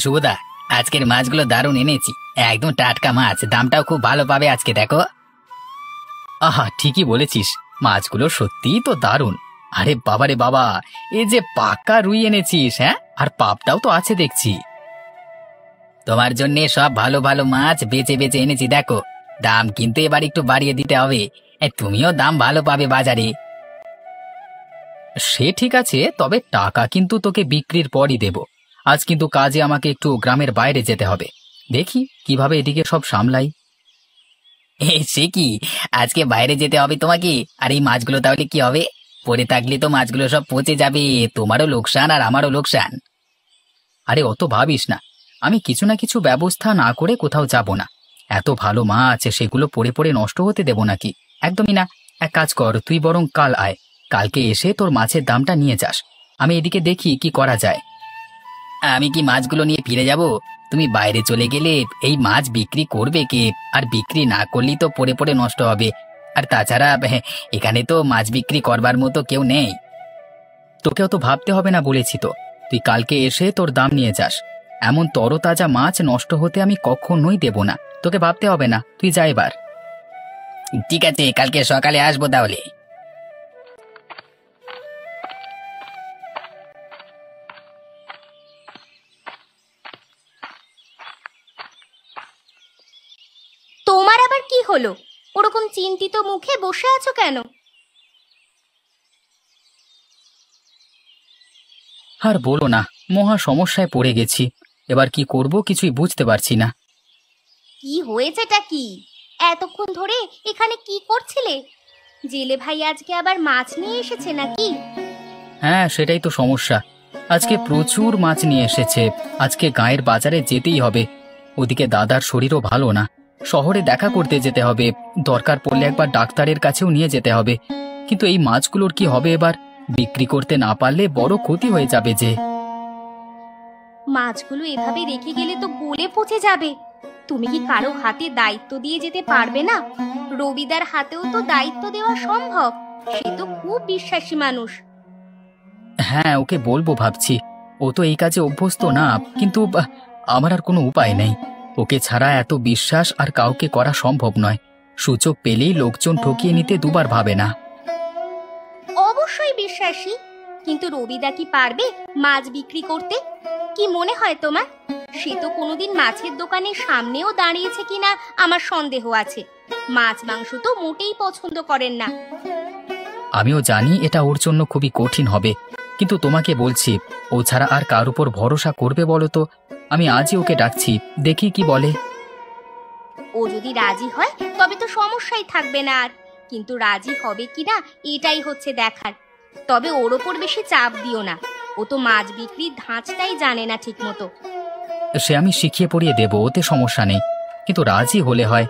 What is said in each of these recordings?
শুভদা, আজকের মাছগুলো দারুণ এনেছি। একদম টাটকা মাছ, দামটাও খুব ভালো পাবে আজকে, দেখো। আহা, ঠিকই বলেছিস, মাছগুলো সত্যিই তো দারুণ। আরে বাবারে বাবা, এ যে পাকা রুই এনেছিস! হ্যাঁ, আর পাপটাও তো আছে দেখছি। তোমার জন্য সব ভালো ভালো মাছ বেছে বেছে এনেছি, দেখো। দাম কিন্তু এবার একটু বাড়িয়ে দিতে হবে। তুমিও দাম ভালো পাবে বাজারে। সে ঠিক আছে, তবে টাকা কিন্তু তোকে বিক্রির পরই দেব। আজ কিন্তু কাজে আমাকে একটু গ্রামের বাইরে যেতে হবে। দেখি কিভাবে এদিকে সব সামলাই। সে কি, আজকে বাইরে যেতে হবে তোমাকে? আর এই মাছগুলো তাহলে কি হবে? পড়ে থাকলে তো মাছগুলো সব পচে যাবে, তোমারও লোকসান আর আমারও লোকসান। আরে অত ভাবিস না, আমি কিছু না কিছু ব্যবস্থা না করে কোথাও যাব না। এত ভালো মাছ, সেগুলো পড়ে পড়ে নষ্ট হতে দেব নাকি? একদমই না। এক কাজ কর, তুই বরং কাল আয়। কালকে এসে তোর মাছের দামটা নিয়ে যাস। আমি এদিকে দেখি কি করা যায়। আমি কি মাছগুলো নিয়ে ফিরে যাব? তুমি বাইরে চলে গেলে এই মাছ বিক্রি করবে কে? আর বিক্রি না করলেই তো পড়ে পড়ে নষ্ট হবে। আর তাছাড়া এখানে তো মাছ বিক্রি করবার মতো কেউ নেই। তোকেও তো ভাবতে হবে না বলেছি তো। তুই কালকে এসে তোর দাম নিয়ে যাস। এমন তরতাজা মাছ নষ্ট হতে আমি কখনোই দেব না। তোকে ভাবতে হবে না, তুই যা এবার। ঠিক আছে, কালকে সকালে আসবো তাহলে। তোমার আবার কি হলো? ওরকম চিন্তিত মুখে বসে আছো কেন? আর বলো না, মহা সমস্যায় পড়ে গেছি। এবার কি করব কিছুই বুঝতে পারছি না। কি হয়েছেটা কি? এতক্ষণ ধরে এখানে কি করছিলে? জেলে ভাই আজকে আবার মাছ নিয়ে এসেছে নাকি? হ্যাঁ, সেটাই তো সমস্যা। আজকে প্রচুর মাছ নিয়ে এসেছে। আজকে গায়ের বাজারে যেতেই হবে। ওদিকে দাদার শরীরও ভালো না। শহরে দেখা করতে যেতে হবে। দরকার পড়লে একবার ডাক্তারের কাছেও নিয়ে যেতে হবে। কিন্তু এই মাছগুলোর কি হবে এবার? বিক্রি করতে না পারলে বড় ক্ষতি হয়ে যাবে যে। মাছগুলো এভাবে রেখে গেলে তো গলে পচে যাবে। তুমি কি কারো হাতে দায়িত্ব দিয়ে যেতে পারবে না? রবিদার হাতেও তো দায়িত্ব দেওয়া সম্ভব। সে তো খুব বিশ্বাসী মানুষ। হ্যাঁ, ওকে বলবো ভাবছি। ও তো এই কাজে অভ্যস্ত না, কিন্তু আমার আর কোনো উপায় নেই। ওকে ছাড়া এত বিশ্বাস আর কাউকে করা সম্ভব নয়। সুযোগ পেলেই লোকজন ঠকিয়ে নিতে দুবার ভাবে না। অবশ্যই বিশ্বাসী, কিন্তু রবিদা কি পারবে মাছ বিক্রি করতে? কি মনে হয় তোমার? সে তো কোনোদিন মাছের দোকানের সামনেও দাঁড়িয়েছে কিনা আমার সন্দেহ আছে। মাছ মাংস তো মোটেই পছন্দ করেন না। আমিও জানি এটা ওর জন্য খুবই কঠিন হবে, কিন্তু তোমাকে বলছি, ও ছাড়া আর কার উপর ভরসা করবে বলো তো? আমি আজই ওকে ডাকছি, দেখি কি বলে। ও যদি রাজি হয় তবে তো সমস্যাই থাকবে না আর। কিন্তু রাজি হবে কিনা এটাই হচ্ছে দেখার। তবে ওর ওপর বেশি চাপ দিও না। ও তো মাছ বিক্রির ধাঁচটাই জানে না ঠিক মতো। সে আমি শিখিয়ে পড়িয়ে দেবো, ওতে সমস্যা নেই। কিন্তু রাজি হলে হয়।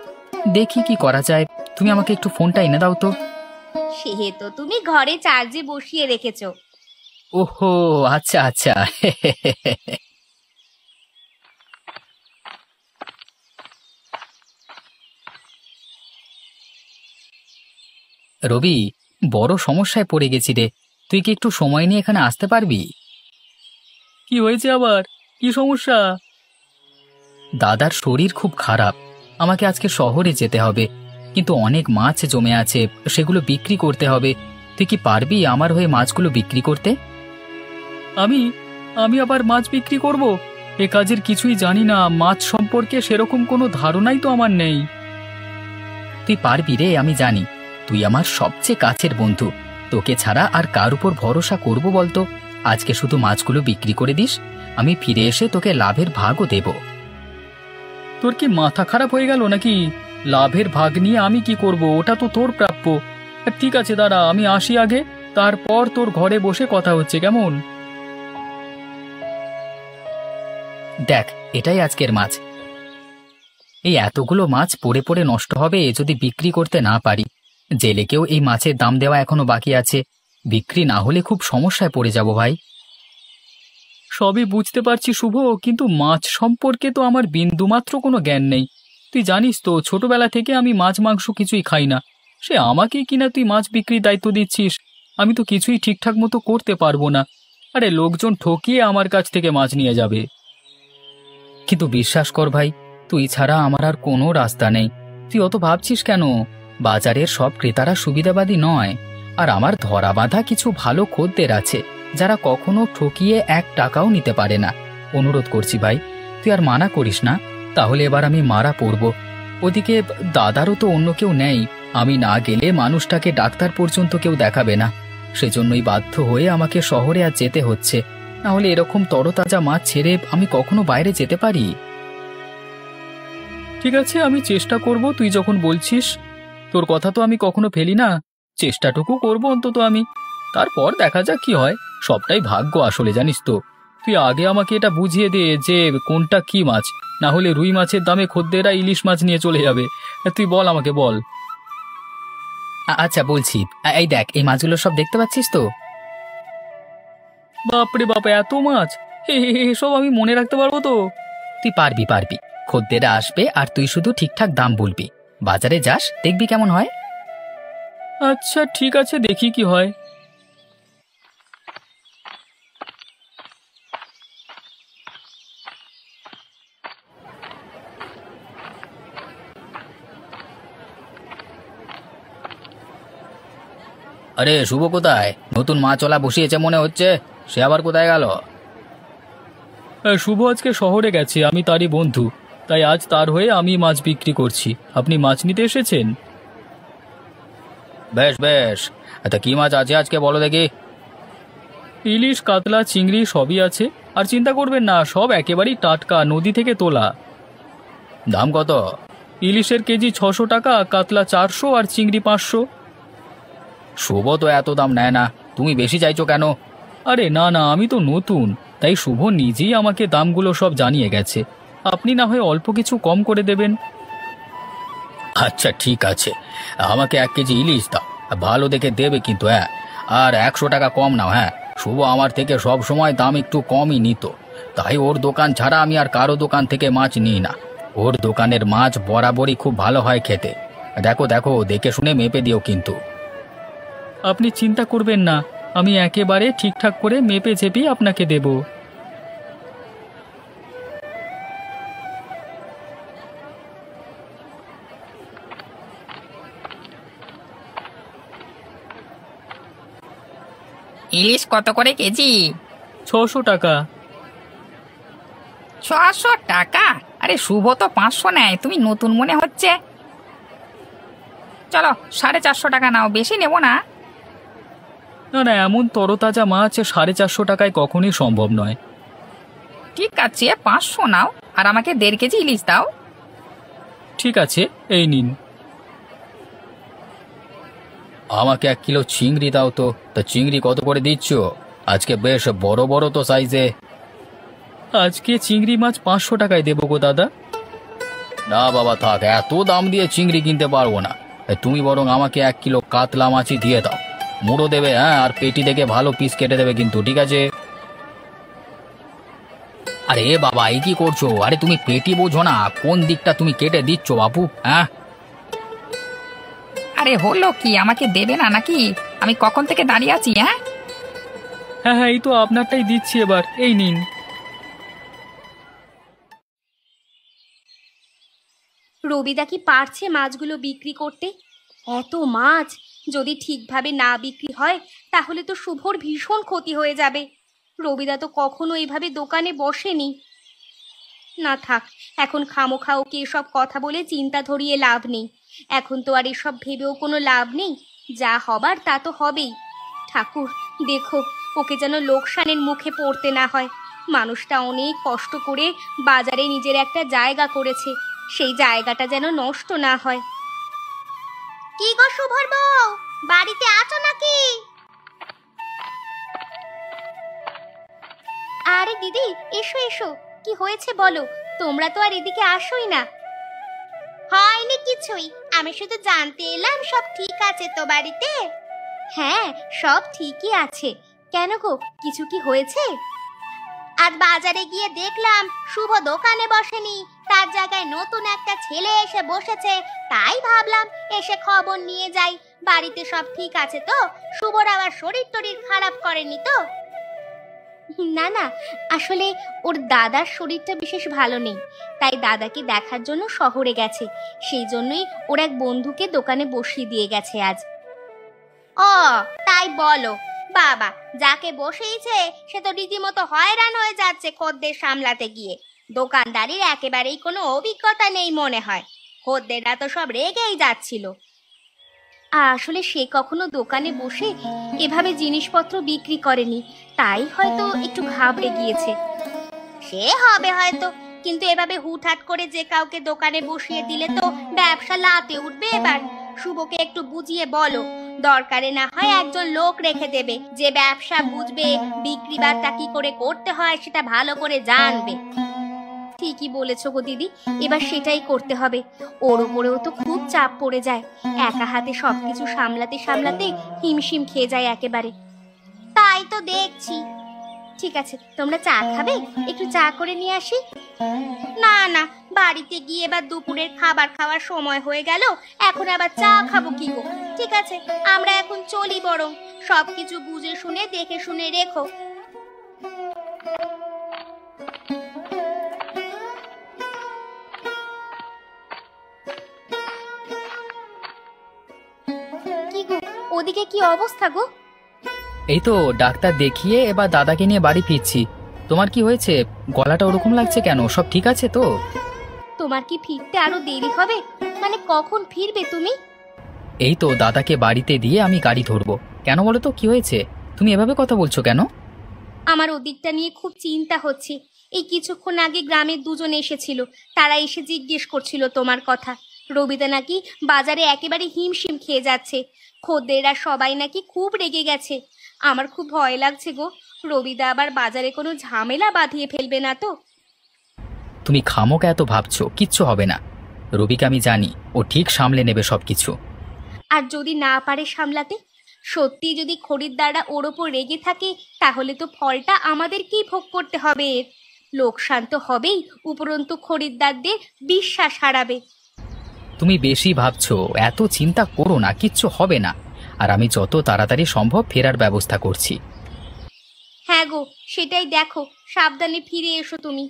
দেখি কি করা যায়। তুমি আমাকে একটু ফোনটা এনে দাও তো। সে তো তুমি ঘরে চার্জে বসিয়ে রেখেছো। ওহো, আচ্ছা আচ্ছা। রবি, বড় সমস্যায় পড়ে গেছি রে। তুই কি একটু সময় নিয়ে এখানে আসতে পারবি? কি হয়েছে আবার? কি সমস্যা? দাদার শরীর খুব খারাপ। আমাকে আজকে শহরে যেতে হবে, কিন্তু অনেক মাছ জমে আছে, সেগুলো বিক্রি করতে হবে। তুই কি পারবি আমার হয়ে মাছগুলো বিক্রি করতে? আমি আমি আবার মাছ বিক্রি করব? এ কাজের কিছুই জানি না। মাছ সম্পর্কে সেরকম কোনো ধারণাই তো আমার নেই। তুই পারবি রে, আমি জানি। তুই আমার সবচেয়ে কাছের বন্ধু। তোকে ছাড়া আর কার উপর ভরসা করব বলতো? আজকে শুধু মাছগুলো বিক্রি করে দিস, আমি ফিরে এসে তোকে লাভের ভাগও দেব। তোর কি মাথা খারাপ হয়ে গেল নাকি? লাভের ভাগ নিয়ে আমি কি করব? ওটা তো তোর প্রাপ্য। ঠিক আছে দাঁড়া, আমি আসি আগে, তারপর তোর ঘরে বসে কথা হচ্ছে, কেমন? দেখ, এটাই আজকের মাছ। এই এতগুলো মাছ পড়ে পড়ে নষ্ট হবে যদি বিক্রি করতে না পারি। জেলেকেও এই মাছের দাম দেওয়া এখনো বাকি আছে। বিক্রি না হলে খুব সমস্যায় পড়ে যাব ভাই। সবই বুঝতে পারছি শুভ, কিন্তু মাছ সম্পর্কে তো আমার বিন্দুমাত্র কোনো জ্ঞান নেই। তুই জানিস তো, ছোটবেলা থেকে আমি মাছ মাংস কিছুই খাই না। সে আমাকে কিনা তুই মাছ বিক্রির দায়িত্ব দিচ্ছিস? আমি তো কিছুই ঠিকঠাক মতো করতে পারবো না। আরে লোকজন ঠকিয়ে আমার কাছ থেকে মাছ নিয়ে যাবে। কিন্তু বিশ্বাস কর ভাই, তুই ছাড়া আমার আর কোনো রাস্তা নেই। তুই অত ভাবছিস কেন? বাজারের সব ক্রেতারা সুবিধাবাদী নয়। আর আমার ধরা বাঁধা কিছু ভালো খদ্দের আছে, যারা কখনো ঠকিয়ে 1 টাকাও নিতে পারে না। অনুরোধ করছি ভাই, তুই আর মানা করিস না, তাহলে এবার আমি মারা পড়ব। ওদিকে দাদারও তো অন্য কেউ নেই, আমি না গেলে মানুষটাকে ডাক্তার পর্যন্ত কেউ দেখাবে না। সেজন্যই বাধ্য হয়ে আমাকে শহরে আর যেতে হচ্ছে, না হলে এরকম তরতাজা মাছ ছেড়ে আমি কখনো বাইরে যেতে পারি? ঠিক আছে, আমি চেষ্টা করব, তুই যখন বলছিস। তোর কথা তো আমি কখনো ফেলি না, চেষ্টাটুকু করব অন্তত আমি। তারপর দেখা যাক কি হয়, সবটাই ভাগ্য আসলে, জানিস তো। তুই আগে আমাকে এটা বুঝিয়ে দে যে কোনটা কি মাছ, না হলে রুই মাছের দামে খদ্দেররা ইলিশ মাছ নিয়ে চলে যাবে। তুই বল, আমাকে বল। আচ্ছা বলছি, এই দেখ, এই মাছগুলো সব দেখতে পাচ্ছিস তো? বাপরে বাপ, এত মাছ! এসব আমি মনে রাখতে পারবো তো? তুই পারবি পারবি, খদ্দেররা আসবে আর তুই শুধু ঠিকঠাক দাম বলবি। বাজারে যাস, দেখবি কেমন হয়। আচ্ছা ঠিক আছে, দেখি কি হয়। আরে শুভ কোথায়? নতুন মাছওয়ালা বসিয়েছে মনে হচ্ছে, সে আবার কোথায় গেল? শুভ আজকে শহরে গেছে, আমি তারই বন্ধু, তাই আজ তার হয়ে আমি মাছ বিক্রি করছি। আপনি মাছ নিতে এসেছেন? বেশ বেশ, তা কি মাছ আছে আজকে বলো দেখি। ইলিশ, কাতলা, চিংড়ি সবই আছে। আর চিন্তা করবেন না, সব একেবারেই টাটকা, নদী থেকে তোলা। দাম কত? ইলিশের কেজি 600 টাকা, কাতলা 400 আর চিংড়ি 500। শুভ তো এত দাম নেয় না, তুমি বেশি চাইছো কেন? আরে না না, আমি তো নতুন, তাই শুভ নিজেই আমাকে দামগুলো সব জানিয়ে গেছে। আপনি না হয় অল্প কিছু কম করে দেবেন। আচ্ছা ঠিক আছে, আমাকে 1 কেজি ইলিশ দাও, ভালো দেখে দেবে কিন্তু, হ্যাঁ। আর 100 টাকা কম নাও, হ্যাঁ। শুভ আমার থেকে সব সময় দাম একটু কমই নিত, তাই ওর দোকান ছাড়া আমি আর কারো দোকান থেকে মাছ নিই না। ওর দোকানের মাছ বরাবরই খুব ভালো হয় খেতে। দেখো দেখো, দেখে শুনে মেপে দিও কিন্তু। আপনি চিন্তা করবেন না, আমি একেবারে ঠিকঠাক করে মেপে ঝেপে আপনাকে দেব। ইলিশ কত করে কেজি? 600 টাকা। 600 টাকা? আরে শুভ তো 500 নেয়, তুমি নতুন মনে হচ্ছে। চলো 450 টাকা নাও, বেশি নেব না। না না, এমন তরতাজা মাছ 450 টাকায় কখনই সম্ভব নয়। ঠিক আছে 500 নাও, আর আমাকে 1.5 কেজি ইলিশ দাও। ঠিক আছে, এই নিন। আমাকে 1 কিলো চিংড়ি দাও তো। তা চিংড়ি কত করে দিচ্ছ? আজকে বেশ বড় বড় তো সাইজে। আজকে চিংড়ি মাছ 500 টাকায় দেবো গো দাদা। না বাবা থাক, এত দাম দিয়ে চিংড়ি কিনতে পারবো না। তুমি বরং আমাকে 1 কিলো কাতলা মাছই দিয়ে দাও। মুড়ো দেবে, হ্যাঁ, আর পেটি থেকে ভালো পিস কেটে দেবে কিন্তু, ঠিক আছে? আরে বাবা, এই কি করছো? আরে তুমি পেটি বোঝো না, কোন দিকটা তুমি কেটে দিচ্ছ বাপু, হ্যাঁ? আরে হলো কি, আমাকে দেবে না নাকি? আমি কখন থেকে দাঁড়িয়ে আছি। হ্যাঁ হ্যাঁ হ্যাঁ, এই তো আপনারটাই দিচ্ছি এবার, এই নিন। রবিদা কি পারছে মাছগুলো বিক্রি করতে? এত মাছ যদি ঠিকভাবে না বিক্রি হয় তাহলে তো শুভর ভীষণ ক্ষতি হয়ে যাবে। রবিদা তো কখনো এইভাবে দোকানে বসেনি। না থাক, এখন খামোখা ওকে এসব কথা বলে চিন্তা ধরিয়ে লাভ নেই। এখন তো আর এসব ভেবেও কোনো লাভ নেই, যা হবার তা তো হবেই। ঠাকুর দেখো, ওকে যেন লোকসানের মুখে পড়তে না হয়। মানুষটা অনেক কষ্ট করে বাজারে নিজের একটা জায়গা করেছে, সেই জায়গাটা যেন নষ্ট না হয়। কি গো শুভর বউ, বাড়িতে আছো নাকি? আরে দিদি, এসো এসো, কি হয়েছে বলো? তোমরা তো আর এদিকে আসোই না। হয়নি কিছুই, আমি শুধু জানতে এলাম সব ঠিক আছে তো বাড়িতে? হ্যাঁ, সব ঠিকই আছে। কেন গো, কিছু কি হয়েছে? আজ বাজারে গিয়ে দেখলাম শুভ দোকানে বসেনি, তার জায়গায় নতুন একটা ছেলে এসে বসেছে। তাই ভাবলাম এসে খবর নিয়ে যাই, বাড়িতে সব ঠিক আছে তো? শুভর আবার শরীর টরীর খারাপ করেনি তো? না না, আসলে ওর দাদার শরীরটা বিশেষ ভালো নেই, তাই দাদাকে দেখার জন্য শহরে গেছে। সেই জন্যই ওর এক বন্ধুকে দোকানে বসিয়ে দিয়ে গেছে আজ। ও তাই বলো? বাবা, যাকে বসিয়েছে সে তো রীতিমতো হয়রান হয়ে যাচ্ছে খদ্দের সামলাতে গিয়ে। দোকানদারির একেবারেই কোনো অভিজ্ঞতা নেই মনে হয়। খদ্দেররা তো সব রেগেই যাচ্ছিল। আসলে সে কখনো দোকানে বসে এভাবে জিনিসপত্র বিক্রি করেনি, তাই হয়তো একটু ঘাবড়ে গিয়েছে। সে হবে হয়তো, কিন্তু এভাবে হুটহাট করে যে কাউকে দোকানে বসিয়ে দিলে তো ব্যবসা লাতে উঠবে। এবার শুভকে একটু বুঝিয়ে বলো, দরকারে না হয় একজন লোক রেখে দেবে যে ব্যবসা বুঝবে, বিক্রি বাট্টা কি করে করতে হয় সেটা ভালো করে জানবে। ঠিকই বলেছো গো দিদি, এবার সেটাই করতে হবে। ওর উপরেও তো খুব চাপ পড়ে যায়, একা হাতে সবকিছু সামলাতে সামলাতে হিমশিম খেয়ে যায় একেবারে। তাই তো দেখছি। ঠিক আছে, তোমরা চা খাবে? একটু চা করে নিয়ে আসি। না না, বাড়িতে গিয়ে এবার দুপুরের খাবার খাওয়ার সময় হয়ে গেল, এখন আবার চা খাবো কি গো? ঠিক আছে, আমরা এখন চলি, বরং সবকিছু বুঝে শুনে দেখে শুনে রেখো। কি গো, ওদিকে কি অবস্থা গো? এই তো ডাক্তার দেখিয়ে এবার দাদাকে নিয়ে বাড়ি ফিরছি। তোমার কি হয়েছে? গলাটা ওরকম লাগছে কেন? সব ঠিক আছে তো? তোমার কি ফিরতে আরো দেরি হবে? মানে কখন ফিরবে তুমি? এই তো দাদাকে বাড়িতে দিয়ে আমি গাড়ি ধরবো। কেন বলো তো, কি হয়েছে? তুমি এভাবে কথা বলছো কেন? আমার ওদিকটা নিয়ে খুব চিন্তা হচ্ছে। এই কিছুক্ষণ আগে গ্রামের দুজন এসেছিল, তারা এসে জিজ্ঞেস করছিল তোমার কথা। রবিদা নাকি বাজারে একেবারে হিমশিম খেয়ে যাচ্ছে, খদ্দেররা সবাই নাকি খুব রেগে গেছে। আমার খুব ভয় লাগছে গো, রবিদা আবার বাজারে কোনো ঝামেলা বাঁধিয়ে ফেলবে না তো? তুমি খামোকা এত ভাবছো, কিচ্ছু হবে না। রবিকে আমি জানি, ও ঠিক সামলে নেবে সবকিছু। আর যদি না পারে সামলাতে, সত্যি যদি খরিদ্দাররা ওর ওপর রেগে থাকে, তাহলে তো ফলটা আমাদেরকেই ভোগ করতে হবে। এর লোকসান তো হবেই, উপরন্তু খরিদ্দারদের বিশ্বাস হারাবে। তুমি বেশি ভাবছো, এত চিন্তা করো না, কিচ্ছু হবে না। আর আমি যত তাড়াতাড়ি সম্ভব ফেরার ব্যবস্থা করছি। হ্যাঁ গো, সেটাই দেখো, সাবধানে ফিরে এসো তুমি।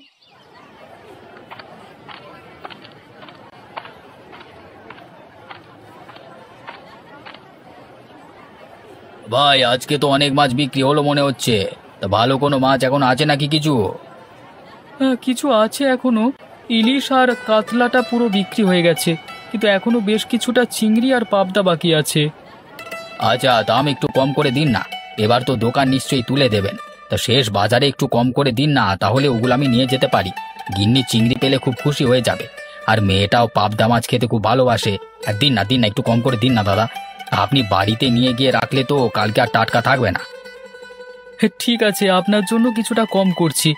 ভাই, আজকে তো অনেক মাছ বিক্রি হলো মনে হচ্ছে। তা ভালো কোনো মাছ এখন আছে নাকি কিছু? কিছু আছে এখনো। ইলিশ আর কাতলাটা পুরো বিক্রি হয়ে গেছে, কিন্তু এখনো বেশ কিছুটা চিংড়ি আর পাবদা বাকি আছে। আচ্ছা, দাম একটু কম করে দিন না। এবার তো দোকান নিশ্চয়ই তুলে দেবেন, তা শেষ বাজারে একটু কম করে দিন না, তাহলে ওগুলো আমি নিয়ে যেতে পারি। গিন্নি চিংড়ি পেলে খুব খুশি হয়ে যাবে, আর মেয়েটাও পাবদা মাছ খেতে খুব ভালোবাসে। আর দিন না, দিন না, একটু কম করে দিন না দাদা। আপনি বাড়িতে নিয়ে গিয়ে রাখলে তো কালকে আর টাটকা থাকবে না। ঠিক আছে, আপনার জন্য কিছুটা কম করছি,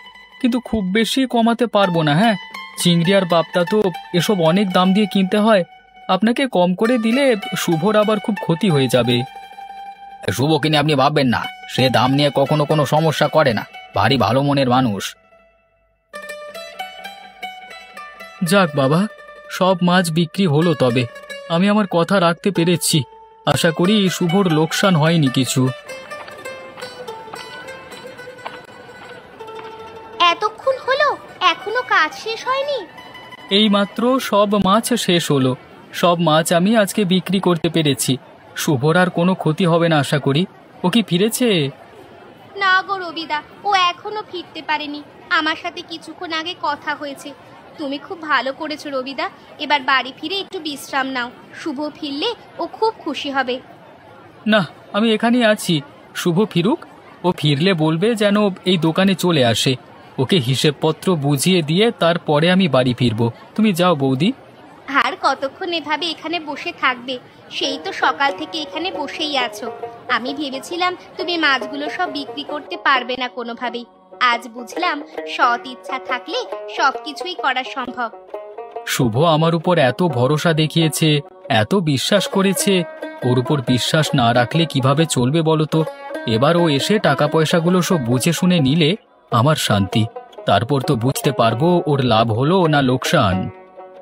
কিন্তু খুব বেশি কমাতে পারবো না। হ্যাঁ, চিংড়ি আর পাবদা তো এসব অনেক দাম দিয়ে কিনতে হয়, আপনাকে কম করে দিলে শুভর আবার খুব ক্ষতি হয়ে যাবে। শুভকে নিয়ে আপনি ভাববেন না, সে দাম নিয়ে কখনো কোনো সমস্যা করে না, ভারী ভালো মনের মানুষ। যাক বাবা, সব মাছ বিক্রি হলো, তবে আমি আমার কথা রাখতে পেরেছি। আশা করি শুভর লোকসান হয়নি কিছু। এতক্ষণ হলো, এখনো কাজ শেষ হয়নি? এইমাত্র সব মাছ শেষ হলো। সব মাছ আমি আজকে বিক্রি করতে পেরেছি। শুভর আর কোনো ক্ষতি হবে না আশা করি। ও কি ফিরেছে? না গো রবিদা, ও এখনো ফিরতে পারেনি। আমার সাথে কিছুক্ষণ আগে কথা হয়েছে। তুমি খুব ভালো করেছো রবিদা, এবার বাড়ি ফিরে একটু বিশ্রাম নাও। শুভ ফিরলে ও খুব খুশি হবে। না, আমি এখানেই আছি। শুভ ফিরুক, ও ফিরলে বলবে যেন এই দোকানে চলে আসে। ওকে হিসেবপত্র বুঝিয়ে দিয়ে তারপরে আমি বাড়ি ফিরবো। তুমি যাও বৌদি। আর কতক্ষণ এভাবে এখানে বসে থাকবে? সেই তো সকাল থেকে এখানে বসেই আছো। আমি ভেবেছিলাম তুমি মাছগুলো সব বিক্রি করতে পারবে না কোনোভাবেই। আজ বুঝলাম সৎ ইচ্ছা থাকলে সবকিছুই করা সম্ভব। শুভ আমার উপর এত ভরসা দেখিয়েছে, এত বিশ্বাস করেছে। ওর উপর বিশ্বাস না রাখলে কিভাবে চলবে বলো তো? এবার ও এসে টাকা পয়সাগুলো সব বুঝে শুনে নিলে আমার শান্তি। তারপর তো বুঝতে পারবো ওর লাভ হলো না লোকসান।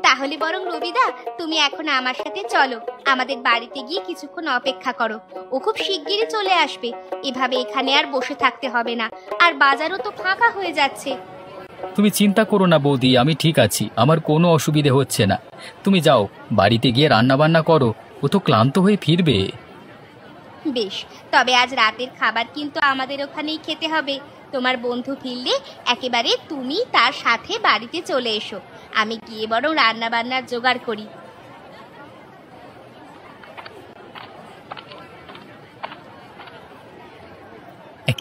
তাহলে বরং রবিদা, তুমি এখন আমার সাথে চলো, আমাদের বাড়িতে গিয়ে কিছুক্ষণ অপেক্ষা করো। ও খুব শিগগিরই চলে আসবে। এভাবে এখানে আর বসে থাকতে হবে না, আর বাজারও তো ফাঁকা হয়ে যাচ্ছে। তুমি চিন্তা করো না বৌদি, আমি ঠিক আছি, আমার কোনো অসুবিধে হচ্ছে না। তুমি যাও, বাড়িতে গিয়ে রান্না বান্না করো, ও তো ক্লান্ত হয়ে ফিরবে। বেশ, তবে আজ রাতের খাবার কিন্তু আমাদের ওখানেই খেতে হবে। তোমার বন্ধু ফিরলে একেবারে তুমি তার সাথে বাড়িতে চলে এসো। আমি গিয়ে বরং রান্না বান্নার জোগাড় করি।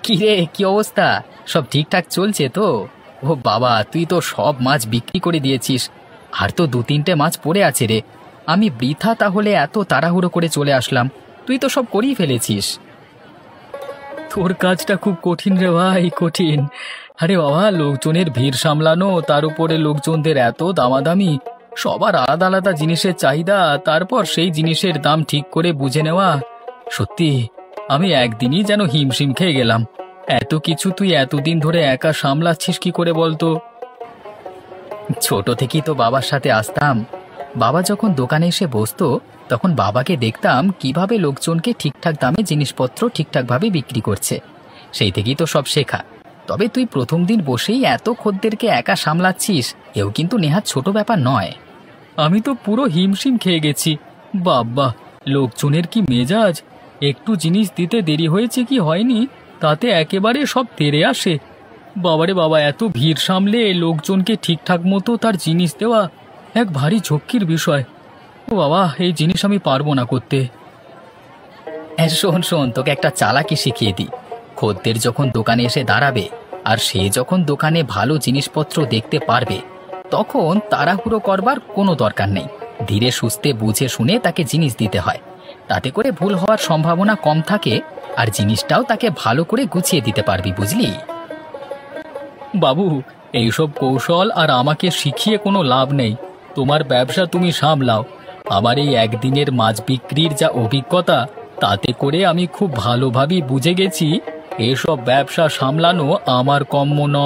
কি রে, কি অবস্থা? সব ঠিকঠাক চলছে তো? ও বাবা, তুই তো সব মাছ বিক্রি করে দিয়েছিস, আর তো 2-3টে মাছ পড়ে আছে রে। আমি বৃথা তাহলে এত তাড়াহুড়ো করে চলে আসলাম, তুই তো সব করেই ফেলেছিস। তোর কাজটা খুব কঠিন রে ভাই, কঠিন। আরে বাবা, লোকজনের ভিড় সামলানো, তার উপরে লোকজনদের এত দামাদামি, সবার আলাদা আলাদা জিনিসের চাহিদা, তারপর সেই জিনিসের দাম ঠিক করে বুঝে নেওয়া। সত্যি আমি একদিনই যেন হিমশিম খেয়ে গেলাম। এত কিছু তুই এতদিন ধরে একা সামলাচ্ছিস কি করে বলতো? ছোট থেকেই তো বাবার সাথে আসতাম। বাবা যখন দোকানে এসে বসতো, তখন বাবাকে দেখতাম কিভাবে লোকজনকে ঠিকঠাক দামে জিনিসপত্র ঠিকঠাকভাবে বিক্রি করছে। সেই থেকেই তো সব শেখা। তবে তুই প্রথম দিন বসেই এত খদ্দেরকে একা সামলাচ্ছিস, এও কিন্তু নেহাত ছোট ব্যাপার নয়। আমি তো পুরো হিমশিম খেয়ে গেছি। বাবা, লোকজনের কি মেজাজ! একটু জিনিস দিতে দেরি হয়েছে কি হয়নি, তাতে একেবারে সব তেড়ে আসে। বাবারে বাবা, এত ভিড় সামলে লোকজনকে ঠিকঠাক মতো তার জিনিস দেওয়া এক ভারী ঝক্কির বিষয়। ও বাবা, এই জিনিস আমি পারবো না করতে। শোন শোন, তোকে একটা চালাকি শিখিয়ে দিই। খদ্দের যখন দোকানে এসে দাঁড়াবে, আর সে যখন দোকানে ভালো জিনিসপত্র দেখতে পারবে, তখন তাড়াহুড়ো করবার কোনো দরকার নেই। ধীরে সুস্থে বুঝে শুনে তাকে জিনিস দিতে হয়। তাতে করে ভুল হওয়ার সম্ভাবনা কম থাকে, আর জিনিসটাও তাকে ভালো করে গুছিয়ে দিতে পারবি, বুঝলি? বাবু, এইসব কৌশল আর আমাকে শিখিয়ে কোনো লাভ নেই। তোমার ব্যবসা তুমি সামলাও। আমার এই একদিনের মাছ বিক্রির যা অভিজ্ঞতা, তাতে করে আমি খুব ভালোভাবেই বুঝে গেছি এসব ব্যবসা সামলানো আমার কম্ম নয়।